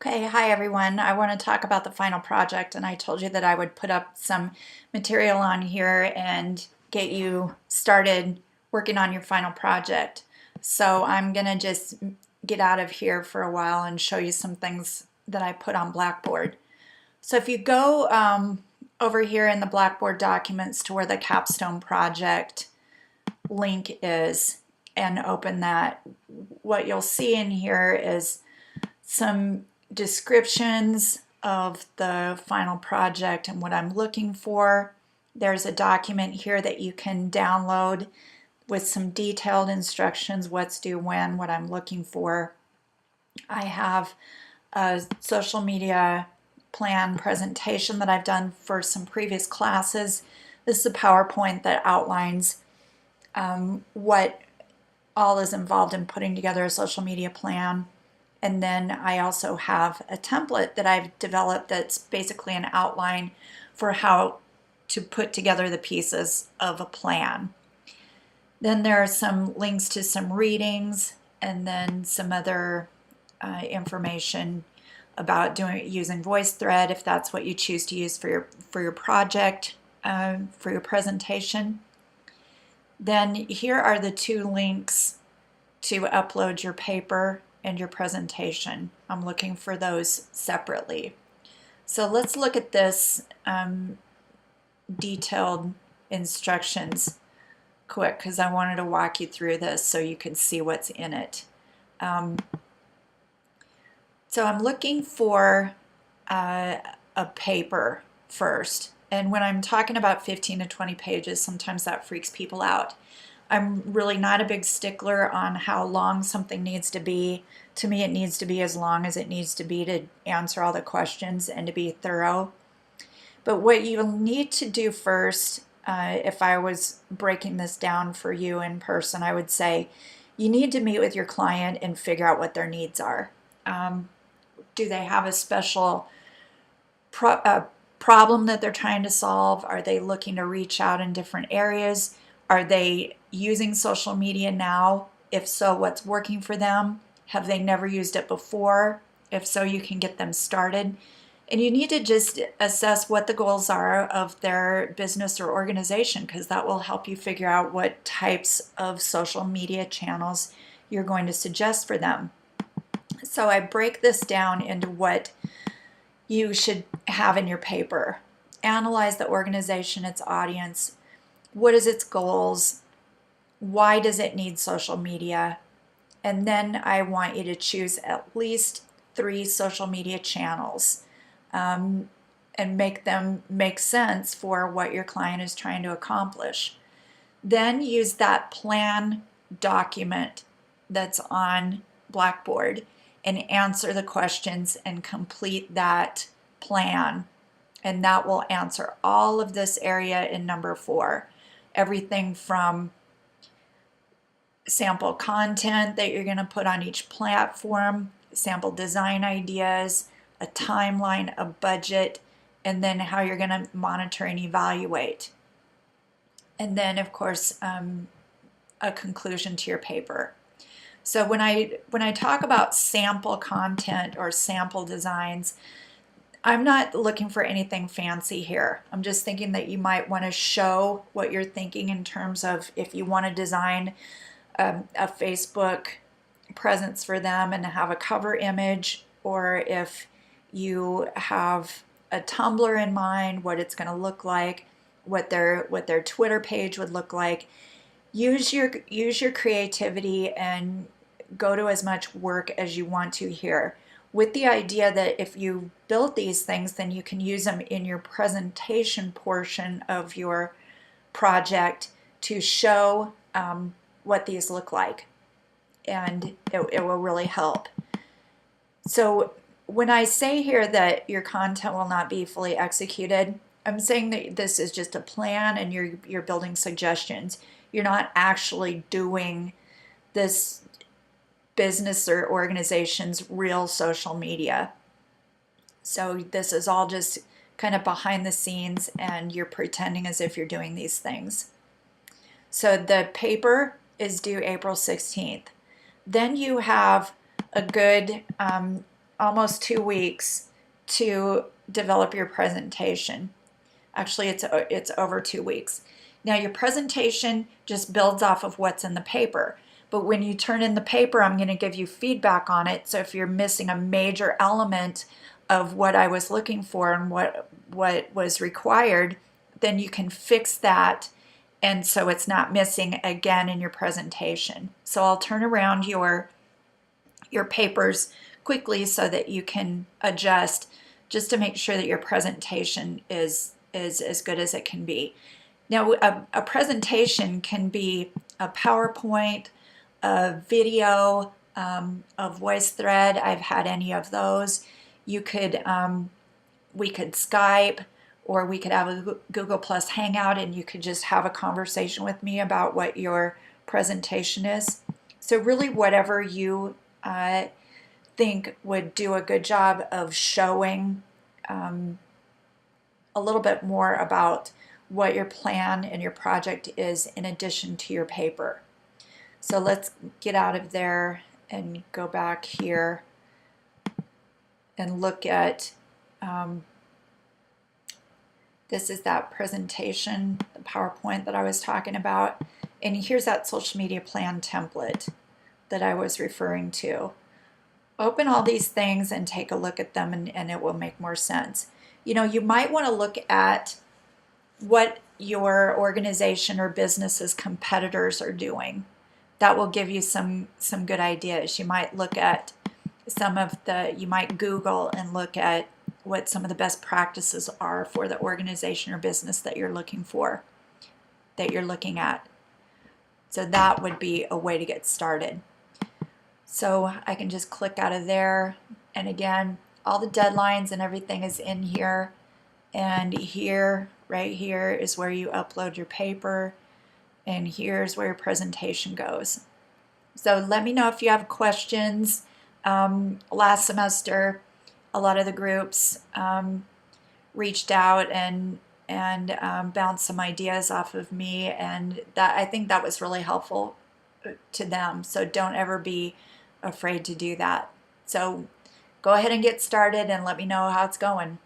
Okay, hi everyone. I want to talk about the final project, and I told you that I would put up some material on here and get you started working on your final project. So I'm going to just get out of here for a while and show you some things that I put on Blackboard. So if you go over here in the Blackboard documents to where the capstone project link is and open that, what you'll see in here is some descriptions of the final project and what I'm looking for. There's a document here that you can download with some detailed instructions, what's due when, what I'm looking for. I have a social media plan presentation that I've done for some previous classes. This is a PowerPoint that outlines what all is involved in putting together a social media plan. And then I also have a template that I've developed that's basically an outline for how to put together the pieces of a plan. Then there are some links to some readings and then some other information about using VoiceThread if that's what you choose to use for your project, for your presentation. Then here are the two links to upload your paper and your presentation. I'm looking for those separately. So let's look at this detailed instructions quick, because I wanted to walk you through this so you could see what's in it. So I'm looking for a paper first. And when I'm talking about 15 to 20 pages, sometimes that freaks people out. I'm really not a big stickler on how long something needs to be. To me, it needs to be as long as it needs to be to answer all the questions and to be thorough. But what you'll need to do first, if I was breaking this down for you in person, I would say you need to meet with your client and figure out what their needs are. Do they have a special problem that they're trying to solve? Are they looking to reach out in different areas? Are they using social media now? If so, what's working for them? Have they never used it before? If so, you can get them started. And you need to just assess what the goals are of their business or organization, because that will help you figure out what types of social media channels you're going to suggest for them. So I break this down into what you should have in your paper. Analyze the organization, its audience. What is its goals? Why does it need social media? And then I want you to choose at least 3 social media channels and make them make sense for what your client is trying to accomplish. Then use that plan document that's on Blackboard and answer the questions and complete that plan. And that will answer all of this area in number 4. Everything from sample content that you're going to put on each platform, sample design ideas, a timeline, a budget, and then how you're going to monitor and evaluate. And then, of course, a conclusion to your paper. So when I talk about sample content or sample designs, I'm not looking for anything fancy here. I'm just thinking that you might want to show what you're thinking in terms of if you want to design a Facebook presence for them and have a cover image, or if you have a Tumblr in mind, what it's going to look like, what their Twitter page would look like. Use your creativity and go to as much work as you want to here, with the idea that if you build these things, then you can use them in your presentation portion of your project to show what these look like, and it will really help. So when I say here that your content will not be fully executed, I'm saying that this is just a plan and you're building suggestions. You're not actually doing this business or organization's real social media. So this is all just kind of behind the scenes, and you're pretending as if you're doing these things. So the paper is due April 16th. Then you have a good almost 2 weeks to develop your presentation. Actually, it's over 2 weeks. Now your presentation just builds off of what's in the paper. But when you turn in the paper, I'm going to give you feedback on it. So if you're missing a major element of what I was looking for and what was required, then you can fix that, and so it's not missing again in your presentation. So I'll turn around your papers quickly so that you can adjust, just to make sure that your presentation is as good as it can be. Now, a presentation can be a PowerPoint, a video, a VoiceThread. I've had any of those. You could, we could Skype, or we could have a Google Plus Hangout, and you could just have a conversation with me about what your presentation is. So really, whatever you think would do a good job of showing a little bit more about what your plan and your project is in addition to your paper. So let's get out of there and go back here and look at, this is that presentation, the PowerPoint that I was talking about. And here's that social media plan template that I was referring to. Open all these things and take a look at them, and it will make more sense. You know, you might want to look at what your organization or business's competitors are doing. That will give you some good ideas. You might look at you might Google and look at what some of the best practices are for the organization or business that you're looking at. So that would be a way to get started. So I can just click out of there, and again, all the deadlines and everything is in here, and here, right here, is where you upload your paper, and here's where your presentation goes. So let me know if you have questions. Last semester, a lot of the groups reached out and bounced some ideas off of me, and that, I think that was really helpful to them. So don't ever be afraid to do that. So go ahead and get started and let me know how it's going.